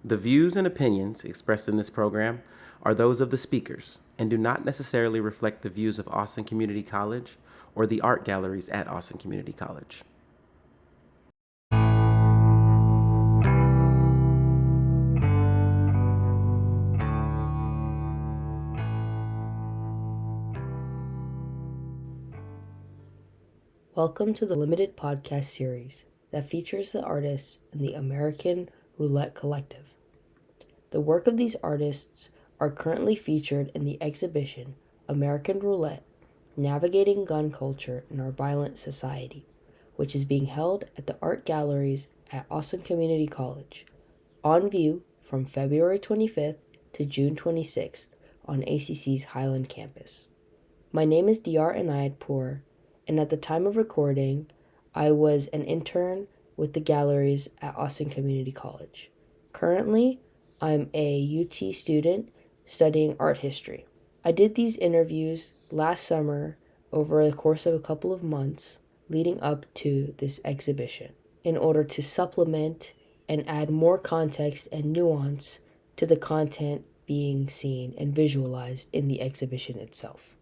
The views and opinions expressed in this program are those of the speakers and do not necessarily reflect the views of Austin Community College or the art galleries at Austin Community College. Welcome to the limited podcast series that features the artists in the American Roulette Collective. The work of these artists are currently featured in the exhibition American Roulette, Navigating Gun Culture in Our Violent Society, which is being held at the art galleries at Austin Community College, on view from February 25th to June 26th on ACC's Highland campus. My name is Dr. Inayatpour, and at the time of recording, I was an intern with the galleries at Austin Community College. Currently, I'm a UT student studying art history. I did these interviews last summer over the course of a couple of months leading up to this exhibition in order to supplement and add more context and nuance to the content being seen and visualized in the exhibition itself.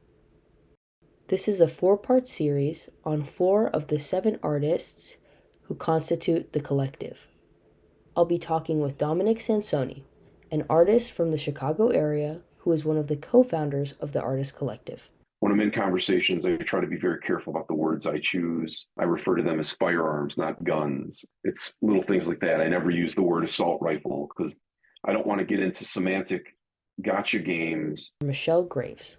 This is a 4-part series on 4 of the 7 artists who constitute the collective. I'll be talking with Dominic Sansoni, an artist from the Chicago area who is one of the co-founders of the Artist Collective. When I'm in conversations, I try to be very careful about the words I choose. I refer to them as firearms, not guns. It's little things like that. I never use the word assault rifle because I don't want to get into semantic gotcha games. Michelle Graves,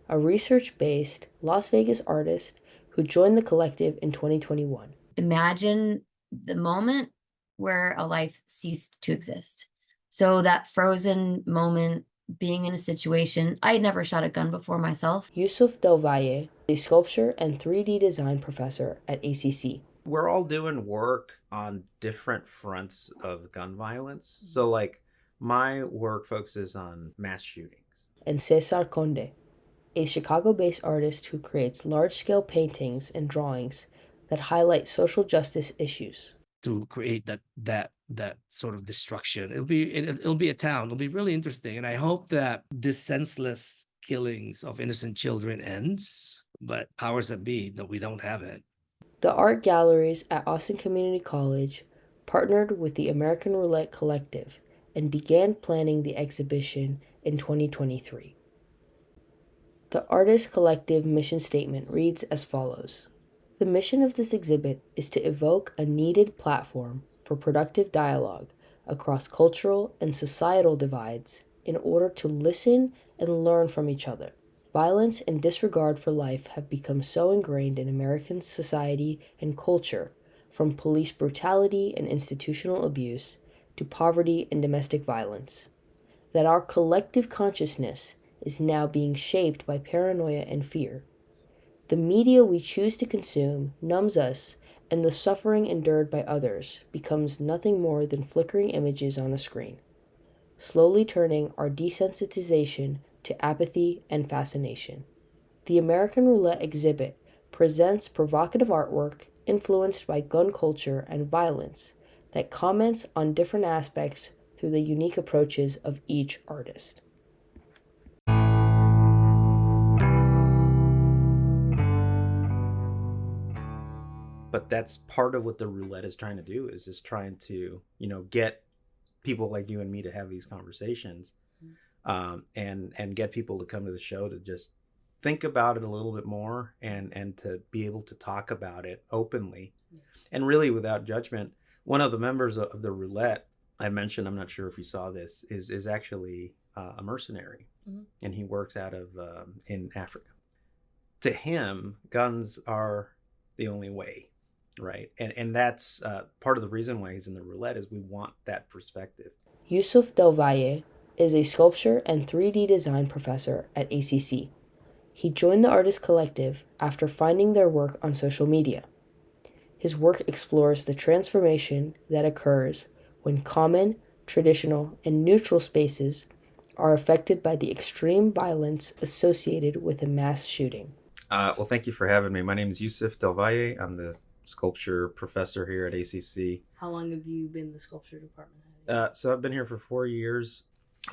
a research-based Las Vegas artist who joined the collective in 2021. Imagine the moment where a life ceased to exist. So that frozen moment, being in a situation, I had never shot a gun before myself. Yousif Del Valle, a sculpture and 3D design professor at ACC. We're all doing work on different fronts of gun violence. So my work focuses on mass shootings. And Cesar Conde, a Chicago-based artist who creates large-scale paintings and drawings that highlight social justice issues. To create that sort of destruction, it'll be a town. It'll be really interesting, and I hope that this senseless killings of innocent children ends. But powers that be, that we don't have it. The art galleries at Austin Community College partnered with the American Roulette Collective and began planning the exhibition in 2023. The Artist Collective mission statement reads as follows. The mission of this exhibit is to evoke a needed platform for productive dialogue across cultural and societal divides in order to listen and learn from each other. Violence and disregard for life have become so ingrained in American society and culture, from police brutality and institutional abuse to poverty and domestic violence, that our collective consciousness is now being shaped by paranoia and fear. The media we choose to consume numbs us, and the suffering endured by others becomes nothing more than flickering images on a screen, slowly turning our desensitization to apathy and fascination. The American Roulette exhibit presents provocative artwork influenced by gun culture and violence that comments on different aspects through the unique approaches of each artist. But that's part of what the roulette is trying to do, is just trying to, get people like you and me to have these conversations, and get people to come to the show to just think about it a little bit more and to be able to talk about it openly and really without judgment. One of the members of the roulette I mentioned, I'm not sure if you saw this, is actually a mercenary, and he works out of in Africa. To him, guns are the only way. Right. And that's part of the reason why he's in the roulette, is we want that perspective. Yousif Del Valle is a sculpture and 3D design professor at ACC. He joined the Artist Collective after finding their work on social media. His work explores the transformation that occurs when common, traditional, and neutral spaces are affected by the extreme violence associated with a mass shooting. Well, thank you for having me. My name is Yousif Del Valle. I'm the sculpture professor here at ACC. How long have you been in the sculpture department at So I've been here for 4 years.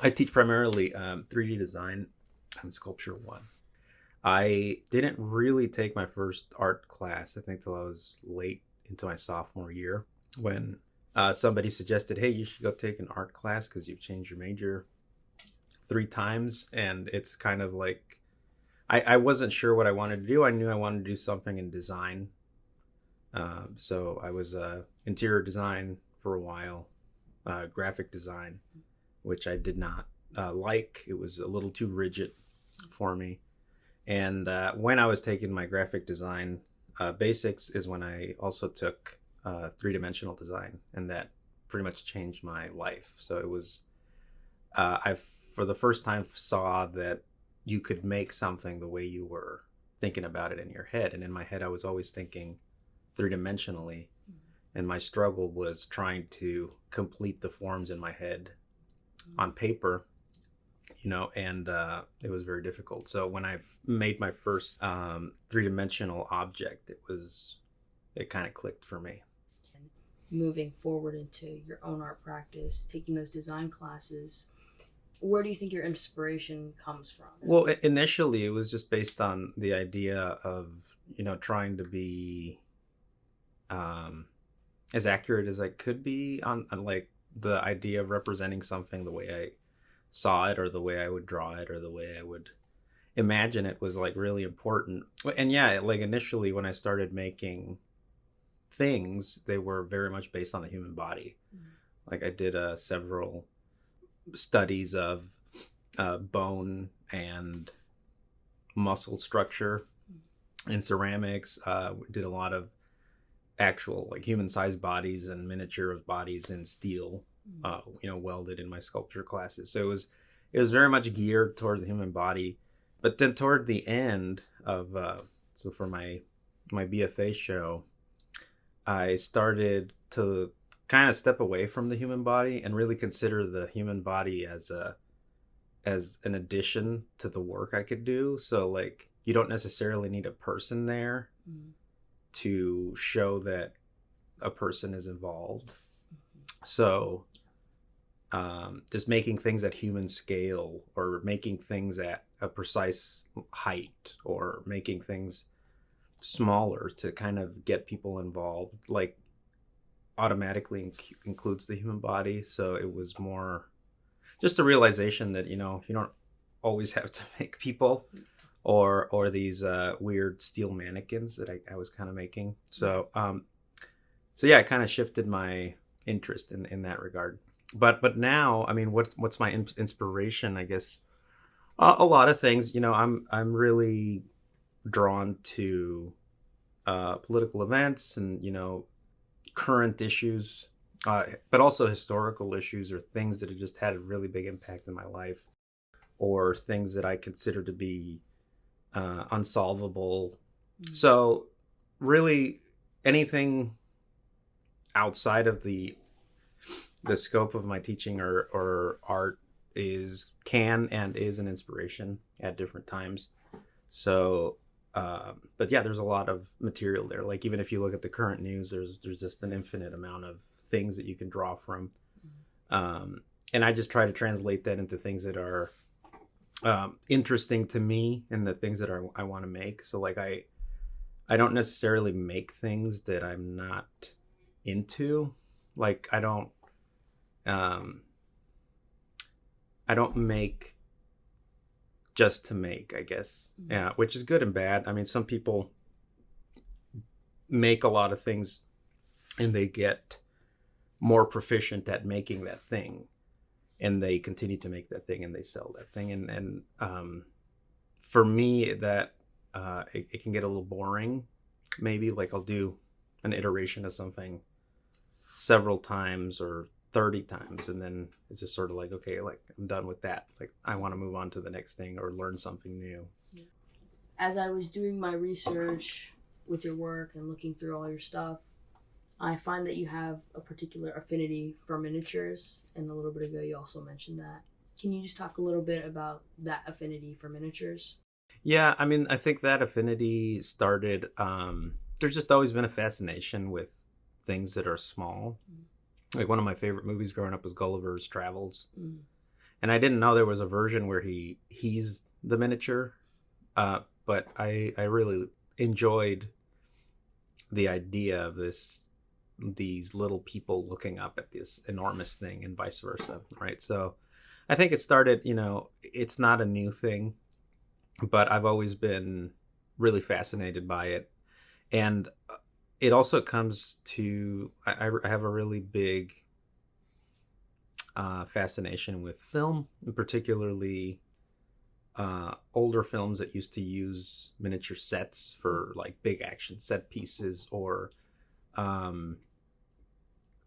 I teach primarily 3D design and sculpture 1. I didn't really take my first art class, I think, till I was late into my sophomore year, when somebody suggested, hey, you should go take an art class because you've changed your major 3 times. And it's kind of like, I wasn't sure what I wanted to do. I knew I wanted to do something in design. So I was interior design for a while, graphic design, which I did not like. It was a little too rigid for me. And when I was taking my graphic design basics is when I also took 3-dimensional design, and that pretty much changed my life. So it was, I for the first time saw that you could make something the way you were thinking about it in your head. And in my head, I was always thinking 3-dimensionally. And my struggle was trying to complete the forms in my head on paper, and it was very difficult. So when I made my first 3-dimensional object, it kind of clicked for me. Moving forward into your own art practice, taking those design classes, where do you think your inspiration comes from? Well, initially it was just based on the idea of, trying to be as accurate as I could be on like the idea of representing something the way I saw it, or the way I would draw it, or the way I would imagine it was like really important. And yeah, like initially when I started making things, they were very much based on the human body. Like I did several studies of bone and muscle structure in ceramics. We did a lot of actual like human-sized bodies and miniature of bodies in steel, welded in my sculpture classes. So it was very much geared toward the human body. But then toward the end of so for my BFA show, I started to kind of step away from the human body and really consider the human body as an addition to the work I could do. So like you don't necessarily need a person there to show that a person is involved. So just making things at human scale, or making things at a precise height, or making things smaller to kind of get people involved, like automatically includes the human body. So it was more just a realization that, you don't always have to make people or these weird steel mannequins that I was kind of making. So yeah, it kind of shifted my interest in that regard. But now, I mean, what's my inspiration? I guess a lot of things. I'm really drawn to political events and current issues, but also historical issues, or things that have just had a really big impact in my life, or things that I consider to be unsolvable. So really anything outside of the scope of my teaching or art can and is an inspiration at different times. So but yeah, there's a lot of material there. Like even if you look at the current news, there's just an infinite amount of things that you can draw from. And I just try to translate that into things that are interesting to me, and the things that I want to make. So like I don't necessarily make things that I'm not into. Like I don't make just to make, I guess. Yeah, which is good and bad. I mean, some people make a lot of things and they get more proficient at making that thing, and they continue to make that thing and they sell that thing. And for me, that it can get a little boring. Maybe like I'll do an iteration of something several times or 30 times, and then it's just sort of like, okay, like I'm done with that. Like I want to move on to the next thing or learn something new. As I was doing my research with your work and looking through all your stuff, I find that you have a particular affinity for miniatures, and a little bit ago you also mentioned that. Can you just talk a little bit about that affinity for miniatures? Yeah, I mean, I think that affinity started, there's just always been a fascination with things that are small. Like one of my favorite movies growing up was Gulliver's Travels. Mm. And I didn't know there was a version where he's the miniature. But I really enjoyed the idea of these little people looking up at this enormous thing and vice versa, right? So I think it started, it's not a new thing, but I've always been really fascinated by it. And it also comes to, I have a really big fascination with film, and particularly older films that used to use miniature sets for like big action set pieces, or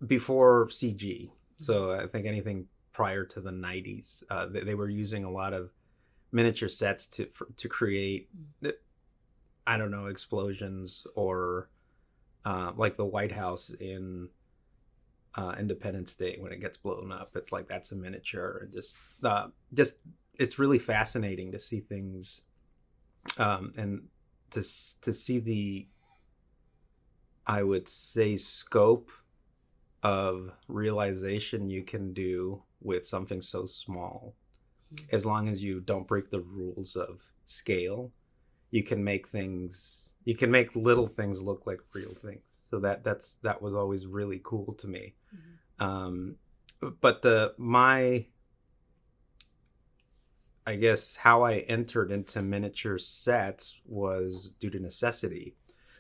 before CG. So I think anything prior to the 90s, they were using a lot of miniature sets to create, I don't know, explosions, or like the White House in Independence Day when it gets blown up. It's like that's a miniature, and just it's really fascinating to see things, and to see the, I would say, scope of realization you can do with something so small. As long as you don't break the rules of scale, you can make little things look like real things. So that was always really cool to me. But I guess how I entered into miniature sets was due to necessity.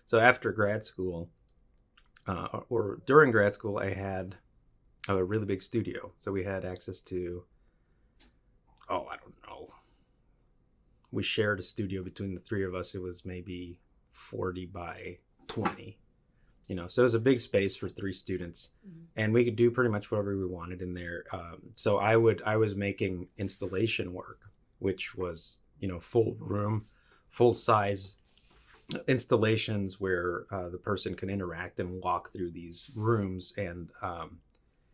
So after grad school, or during grad school, I had a really big studio. So we had access to, I don't know, we shared a studio between the three of us. It was maybe 40 by 20, so it was a big space for 3 students, and we could do pretty much whatever we wanted in there. So I was making installation work, which was, full room, full size installations where the person can interact and walk through these rooms and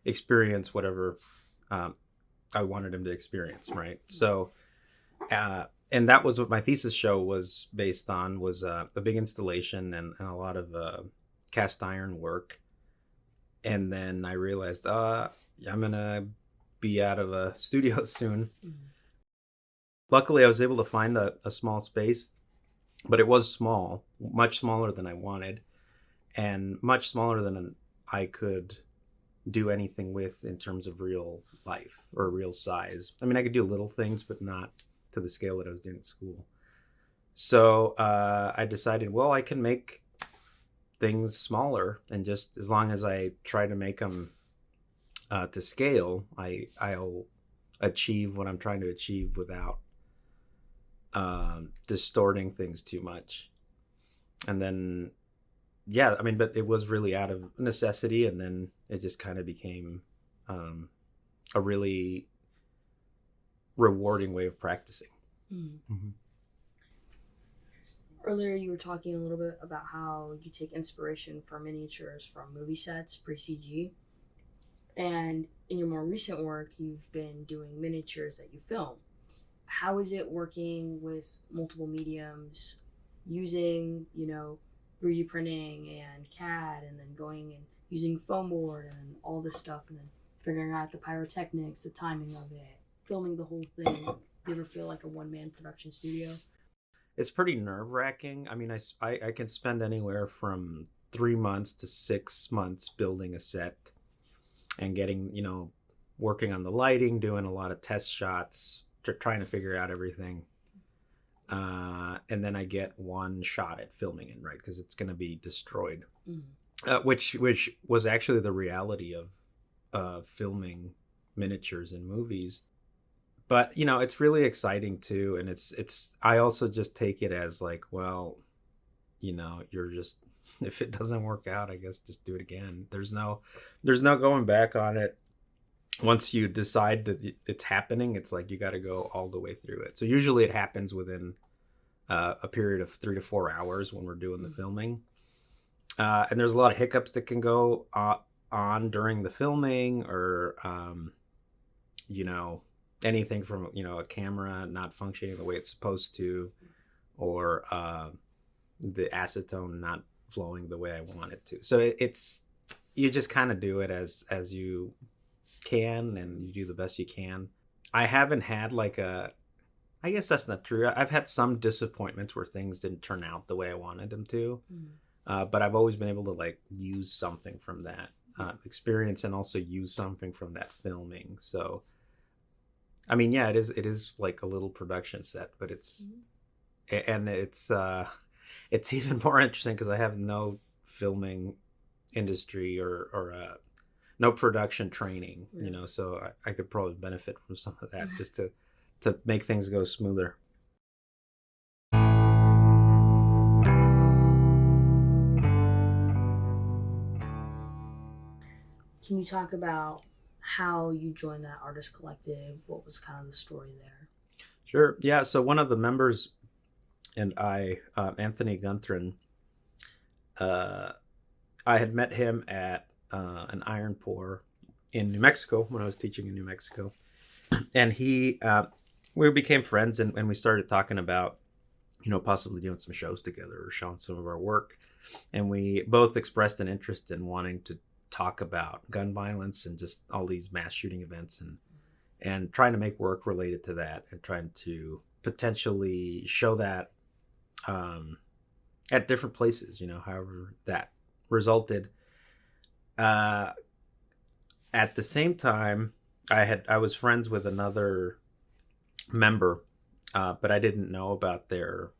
experience whatever I wanted them to experience, right? So, and that was what my thesis show was based on, was a big installation and a lot of cast iron work. And then I realized, I'm gonna be out of a studio soon. Luckily, I was able to find a small space, but it was small, much smaller than I wanted, and much smaller than I could do anything with in terms of real life or real size. I mean, I could do little things, but not to the scale that I was doing at school. So I decided, well, I can make things smaller, and just as long as I try to make them to scale, I'll achieve what I'm trying to achieve without distorting things too much. And then, yeah, I mean, but it was really out of necessity, and then it just kind of became a really rewarding way of practicing. Mm-hmm. Earlier, you were talking a little bit about how you take inspiration for miniatures from movie sets, pre-CG. And in your more recent work, you've been doing miniatures that you film. How is it working with multiple mediums, using, 3D printing and CAD, and then going and using foam board and all this stuff, and then figuring out the pyrotechnics, the timing of it, filming the whole thing? You ever feel like a one-man production studio? It's pretty nerve-wracking. I mean, I can spend anywhere from 3 months to 6 months building a set and getting, working on the lighting, doing a lot of test shots, trying to figure out everything. And then I get one shot at filming it, right? Because it's going to be destroyed. Which was actually the reality of filming miniatures in movies. But, it's really exciting too. And it's, I also just take it as like, well, you're just, if it doesn't work out, I guess just do it again. There's no going back on it. Once you decide that it's happening, it's like you got to go all the way through it. So usually it happens within a period of 3 to 4 hours when we're doing the filming. And there's a lot of hiccups that can go on during the filming, or, anything from, a camera not functioning the way it's supposed to, or the acetone not flowing the way I want it to. So you just kind of do it as you can, and you do the best you can. I haven't had like I guess that's not true. I've had some disappointments where things didn't turn out the way I wanted them to. But I've always been able to like use something from that experience, and also use something from that filming. So, I mean, yeah, it is like a little production set, but it's even more interesting because I have no filming industry or no production training, you know, so I could probably benefit from some of that just to make things go smoother. Can you talk about how you joined that artist collective? What was kind of the story there? Sure. Yeah. So one of the members and I, Anthony Gunthran, I had met him at an iron pour in New Mexico when I was teaching in New Mexico. And we became friends, and we started talking about, you know, possibly doing some shows together or showing some of our work. And we both expressed an interest in wanting to talk about gun violence and just all these mass shooting events, and trying to make work related to that, and trying to potentially show that at different places, you know, however that resulted. At the same time, I was friends with another member, but I didn't know about their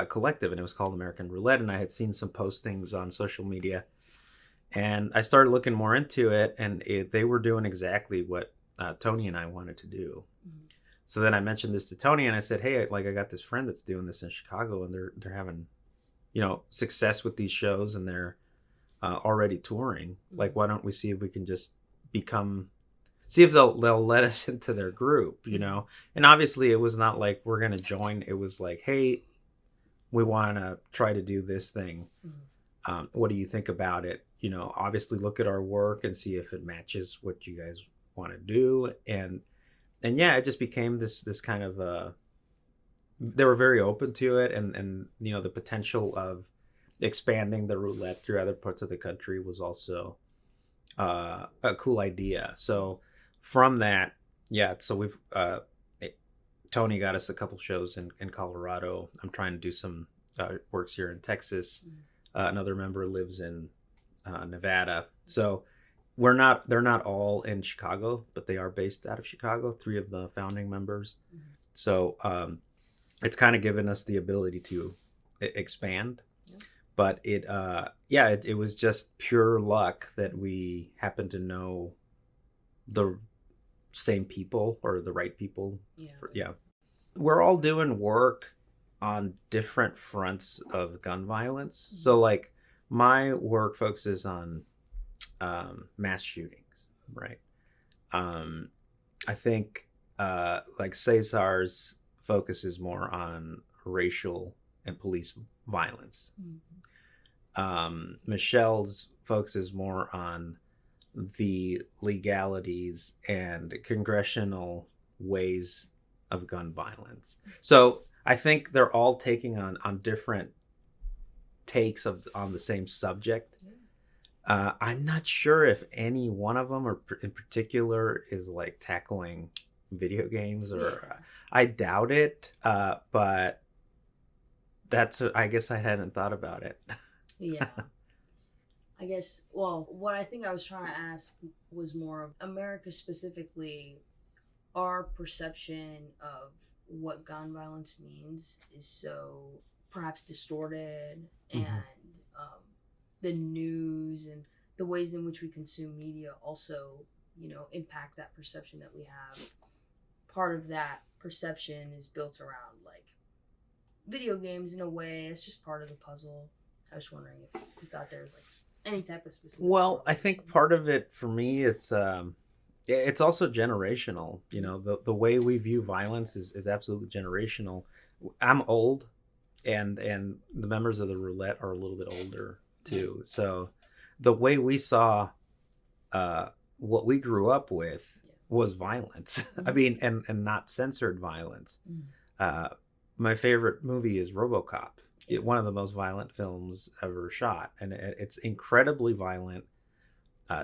collective, and it was called American Roulette, and I had seen some postings on social media, and I started looking more into it, and they were doing exactly what Tony and I wanted to do. So then I mentioned this to Tony, and I said, hey, I got this friend that's doing this in Chicago, and they're having, you know, success with these shows, and they're already touring. Like, why don't we see if we can just see if they'll let us into their group, you know? And obviously it was not like we're going to join. It was like, hey, we want to try to do this thing. What do you think about it? You know, obviously look at our work and see if it matches what you guys want to do. And yeah, it just became this kind of they were very open to it, and you know, the potential of expanding the roulette through other parts of the country was also a cool idea. So from that, yeah, so we've Tony got us a couple shows in Colorado. I'm trying to do some works here in Texas. Another member lives in Nevada. So they're not all in Chicago, but they are based out of Chicago, 3 of the founding members. So it's kind of given us the ability to expand. But it was just pure luck that we happened to know the same people, or the right people. We're all doing work on different fronts of gun violence. So like my work focuses on mass shootings, right? I think like Cesar's focus is more on racial and police violence. Michelle's focus is more on the legalities and congressional ways of gun violence. So I think they're all taking on different takes on the same subject. I'm not sure if any one of them, or in particular, is like tackling video games, or I doubt it. But I guess I hadn't thought about it. Yeah. I guess, well, what I think I was trying to ask was more of America specifically. Our perception of what gun violence means is so perhaps distorted, and the news and the ways in which we consume media also, you know, impact that perception that we have. Part of that perception is built around like video games in a way. It's just part of the puzzle. I was wondering if you thought there was like any type of specific. Well, I think part of it for me, it's also generational. You know, the way we view violence is absolutely generational. I'm old, and the members of the roulette are a little bit older too. So the way we saw what we grew up with was violence. I mean, and not censored violence. My favorite movie is RoboCop. one of the most violent films ever shot, and it's incredibly violent.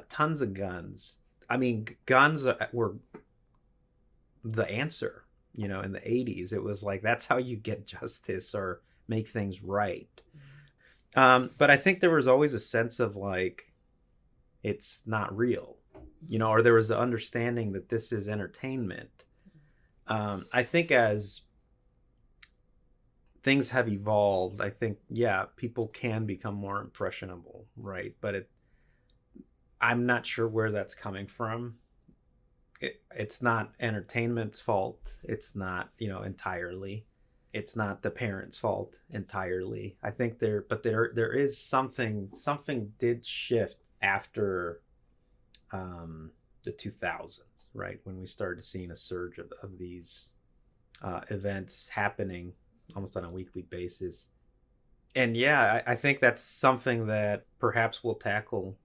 Tons of guns. I mean, guns were the answer. You know, in the 80s, it was like that's how you get justice or make things right. But I think there was always a sense of like it's not real, you know, or there was the understanding that this is entertainment. I think as things have evolved, I think, yeah, people can become more impressionable, right? But I'm not sure where that's coming from. It's not entertainment's fault. It's not, you know, entirely. It's not the parents' fault entirely. I think there is something did shift after the 2000s, right? When we started seeing a surge of these events happening almost on a weekly basis. And yeah, I think that's something that perhaps we'll tackle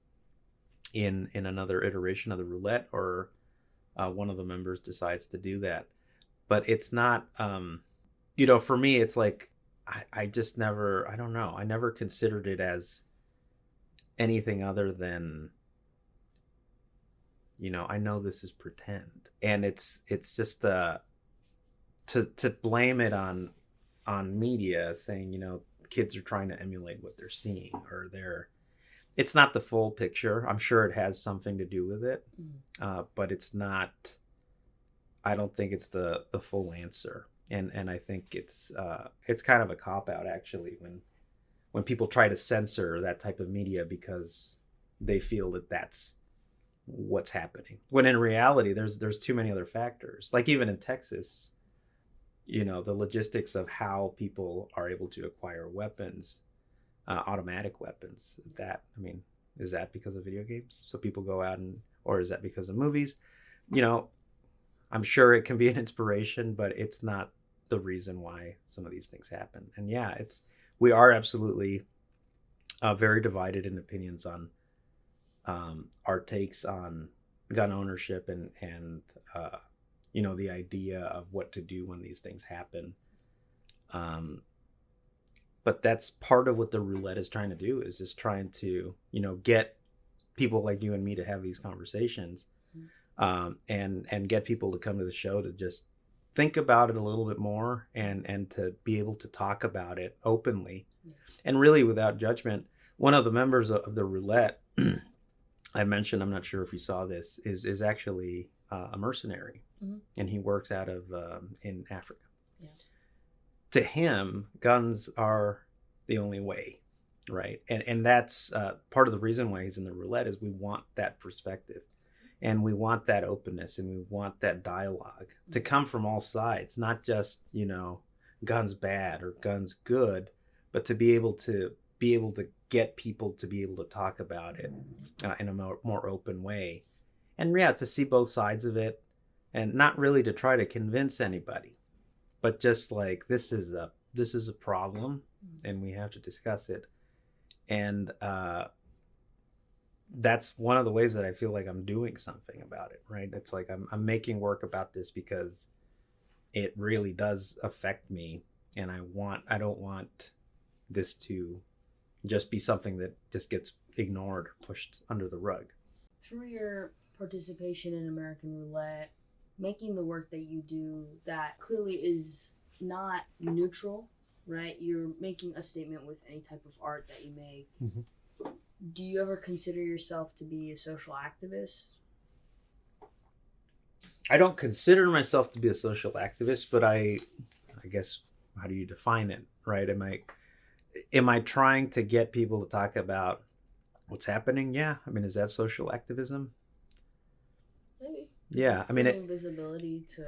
in another iteration of the roulette, or one of the members decides to do that. But it's not, you know, for me, it's like, I just never, I don't know. I never considered it as anything other than, you know, I know this is pretend. And it's just, to blame it on media saying, you know, kids are trying to emulate what they're seeing, or it's not the full picture. I'm sure it has something to do with it, but it's not. I don't think it's the full answer, and I think it's kind of a cop out actually when people try to censor that type of media because they feel that that's what's happening. When in reality, there's too many other factors. Like even in Texas, you know, the logistics of how people are able to acquire weapons. Automatic weapons. Is that because of video games? So people go out or is that because of movies? You know, I'm sure it can be an inspiration, but it's not the reason why some of these things happen. And yeah, we are absolutely very divided in opinions on our takes on gun ownership and you know, the idea of what to do when these things happen. But that's part of what the roulette is trying to do, is just trying to, you know, get people like you and me to have these conversations, and get people to come to the show to just think about it a little bit more and to be able to talk about it openly and really without judgment. One of the members of the roulette I mentioned, I'm not sure if you saw this, is actually a mercenary, and he works out of in Africa. Yeah. To him, guns are the only way, right? And that's part of the reason why he's in the roulette is we want that perspective, and we want that openness, and we want that dialogue to come from all sides, not just, you know, guns bad or guns good, but to be able to get people to be able to talk about it in a more open way, and yeah, to see both sides of it, and not really to try to convince anybody. But just like this is a problem, and we have to discuss it, and that's one of the ways that I feel like I'm doing something about it. Right? It's like I'm making work about this because it really does affect me, and I don't want this to just be something that just gets ignored or pushed under the rug. Through your participation in American Roulette, making the work that you do that clearly is not neutral, right? You're making a statement with any type of art that you make. Mm-hmm. Do you ever consider yourself to be a social activist? I don't consider myself to be a social activist, but I guess, how do you define it, right? Am I trying to get people to talk about what's happening? Yeah. I mean, is that social activism? Maybe. Yeah, I mean, bringing visibility to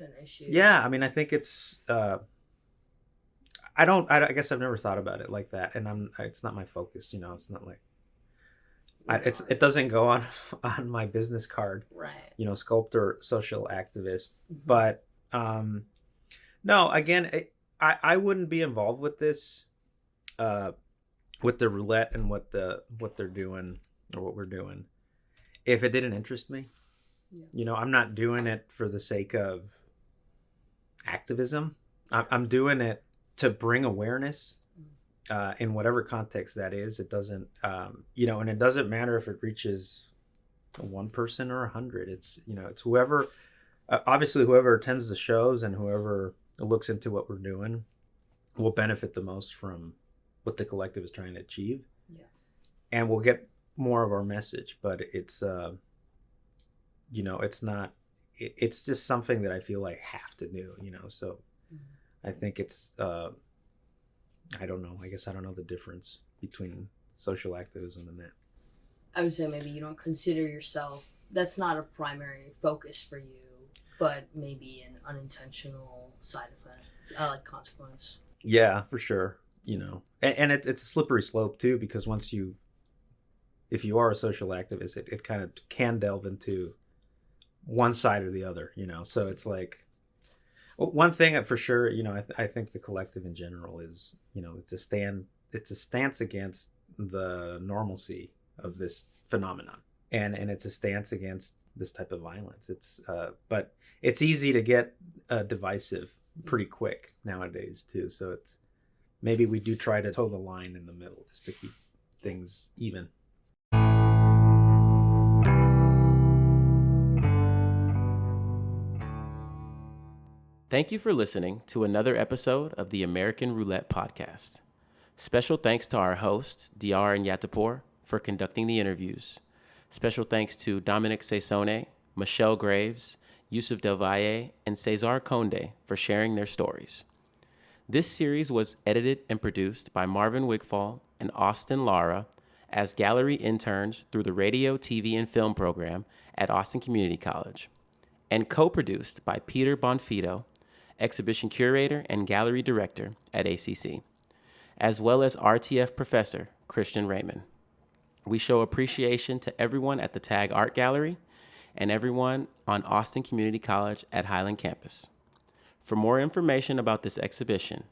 an issue. Yeah, I mean, I think it's. I guess I've never thought about it like that, and it's not my focus. You know, it's not like. It doesn't go on my business card. Right. You know, sculptor, social activist, but no. Again, I wouldn't be involved with this, with the roulette and what they're doing or what we're doing, if it didn't interest me. Yeah. You know, I'm not doing it for the sake of activism. I'm doing it to bring awareness in whatever context that is. It doesn't, and it doesn't matter if it reaches one person or 100. It's, it's whoever, obviously whoever attends the shows and whoever looks into what we're doing will benefit the most from what the collective is trying to achieve. Yeah. And we'll get more of our message, but it's, it's not, it's just something that I feel like I have to do, so I think it's, I don't know. I guess I don't know the difference between social activism and that. I would say maybe you don't consider yourself, that's not a primary focus for you, but maybe an unintentional side effect, like consequence. Yeah, for sure. And it's a slippery slope too, because if you are a social activist, it kind of can delve into one side or the other, so it's like, one thing for sure, I think the collective in general is, it's a stance against the normalcy of this phenomenon, and it's a stance against this type of violence. But it's easy to get divisive pretty quick nowadays too. So it's, maybe we do try to toe the line in the middle just to keep things even. Thank you for listening to another episode of the American Roulette podcast. Special thanks to our host, Dr. and Yatapur, for conducting the interviews. Special thanks to Dominic Saisone, Michelle Graves, Yousif Del Valle, and Cesar Conde for sharing their stories. This series was edited and produced by Marvin Wigfall and Austin Lara as gallery interns through the radio, TV, and film program at Austin Community College, and co-produced by Peter Bonfido, exhibition curator and gallery director at ACC, as well as RTF professor Christian Raymond. We show appreciation to everyone at the TAG Art Gallery and everyone on Austin Community College at Highland Campus. For more information about this exhibition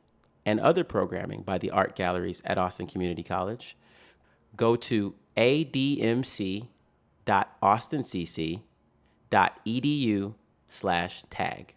and other programming by the art galleries at Austin Community College, go to admc.austincc.edu/tag.